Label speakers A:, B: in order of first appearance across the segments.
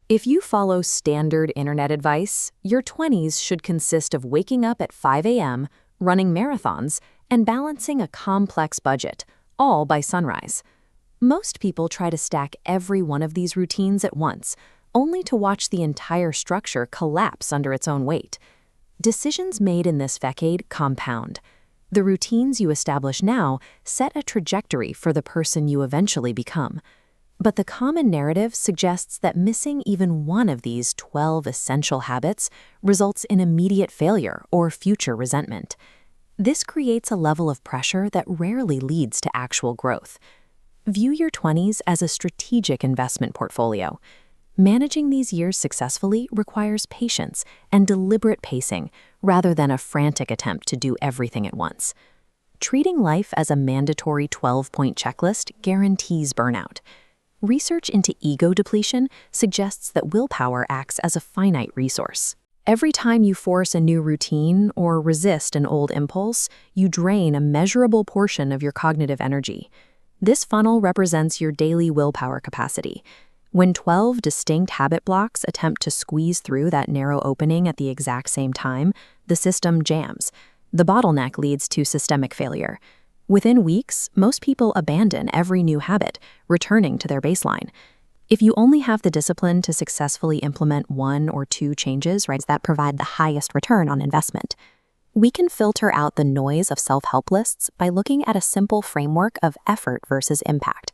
A: If you follow standard internet advice, your 20s should consist of waking up at 5 a.m., running marathons, and balancing a complex budget, all by sunrise. Most people try to stack every one of these routines at once, only to watch the entire structure collapse under its own weight. Decisions made in this decade compound. The routines you establish now set a trajectory for the person you eventually become. But the common narrative suggests that missing even one of these 12 essential habits results in immediate failure or future resentment. This creates a level of pressure that rarely leads to actual growth. View your 20s as a strategic investment portfolio. Managing these years successfully requires patience and deliberate pacing rather than a frantic attempt to do everything at once. Treating life as a mandatory 12-point checklist guarantees burnout. Research into ego depletion suggests that willpower acts as a finite resource. Every time you force a new routine or resist an old impulse, you drain a measurable portion of your cognitive energy. This funnel represents your daily willpower capacity. When 12 distinct habit blocks attempt to squeeze through that narrow opening at the exact same time, the system jams. The bottleneck leads to systemic failure. Within weeks, most people abandon every new habit, returning to their baseline. If you only have the discipline to successfully implement one or two changes, that provide the highest return on investment. We can filter out the noise of self-help lists by looking at a simple framework of effort versus impact.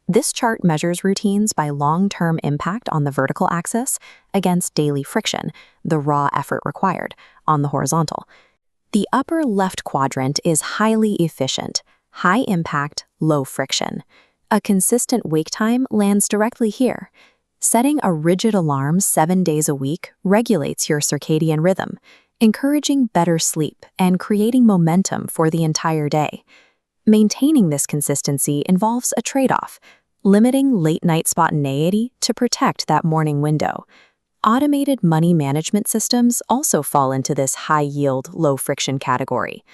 A: This chart measures routines by long-term impact on the vertical axis against daily friction, the raw effort required, on the horizontal. The upper left quadrant is highly efficient, high impact, low friction. A consistent wake time lands directly here. Setting a rigid alarm 7 days a week regulates your circadian rhythm, encouraging better sleep and creating momentum for the entire day. Maintaining this consistency involves a trade-off, limiting late-night spontaneity to protect that morning window. Automated money management systems also fall into this high-yield, low-friction category.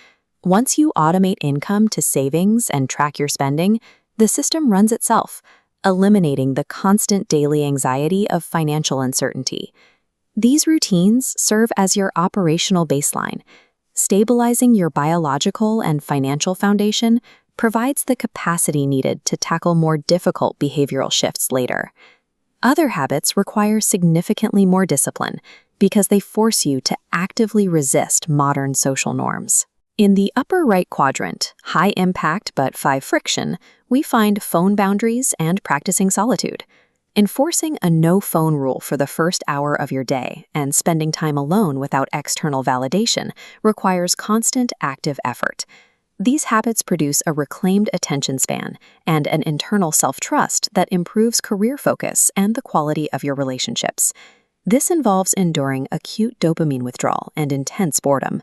A: Once you automate income to savings and track your spending, the system runs itself, eliminating the constant daily anxiety of financial uncertainty. These routines serve as your operational baseline. Stabilizing your biological and financial foundation provides the capacity needed to tackle more difficult behavioral shifts later. Other habits require significantly more discipline because they force you to actively resist modern social norms. In the upper right quadrant, high impact but high friction, we find phone boundaries and practicing solitude. Enforcing a no-phone rule for the first hour of your day and spending time alone without external validation requires constant active effort. These habits produce a reclaimed attention span and an internal self-trust that improves career focus and the quality of your relationships. This involves enduring acute dopamine withdrawal and intense boredom.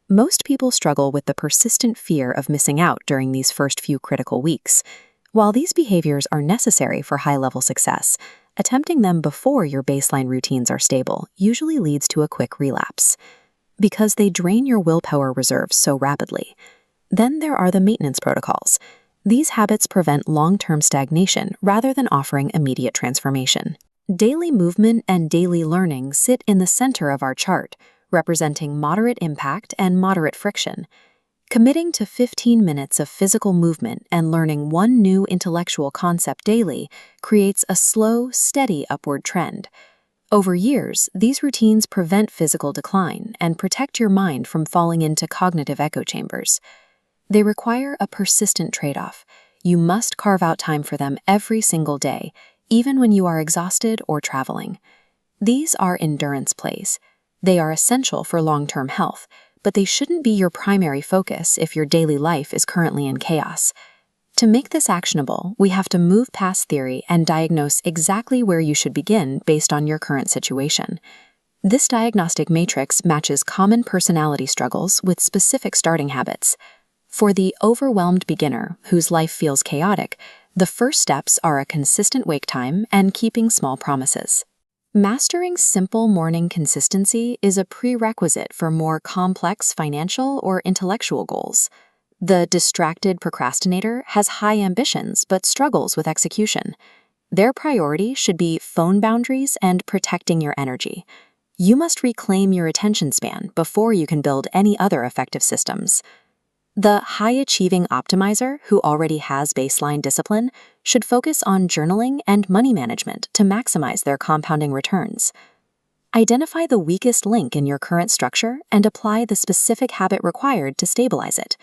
A: Most people struggle with the persistent fear of missing out during these first few critical weeks. While these behaviors are necessary for high-level success, attempting them before your baseline routines are stable usually leads to a quick relapse, because they drain your willpower reserves so rapidly. Then there are the maintenance protocols. These habits prevent long-term stagnation rather than offering immediate transformation. Daily movement and daily learning sit in the center of our chart, representing moderate impact and moderate friction. Committing to 15 minutes of physical movement and learning one new intellectual concept daily creates a slow, steady upward trend. Over years, these routines prevent physical decline and protect your mind from falling into cognitive echo chambers. They require a persistent trade-off. You must carve out time for them every single day, even when you are exhausted or traveling. These are endurance plays. They are essential for long-term health, but they shouldn't be your primary focus if your daily life is currently in chaos. To make this actionable, we have to move past theory and diagnose exactly where you should begin based on your current situation. This diagnostic matrix matches common personality struggles with specific starting habits. For the overwhelmed beginner whose life feels chaotic, the first steps are a consistent wake time and keeping small promises. Mastering simple morning consistency is a prerequisite for more complex financial or intellectual goals. The distracted procrastinator has high ambitions but struggles with execution. Their priority should be phone boundaries and protecting your energy. You must reclaim your attention span before you can build any other effective systems. The high-achieving optimizer, who already has baseline discipline, should focus on journaling and money management to maximize their compounding returns. Identify the weakest link in your current structure and apply the specific habit required to stabilize it.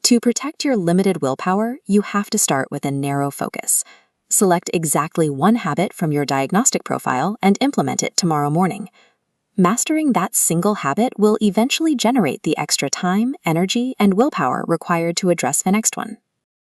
A: To protect your limited willpower, you have to start with a narrow focus. Select exactly one habit from your diagnostic profile and implement it tomorrow morning. Mastering that single habit will eventually generate the extra time, energy, and willpower required to address the next one.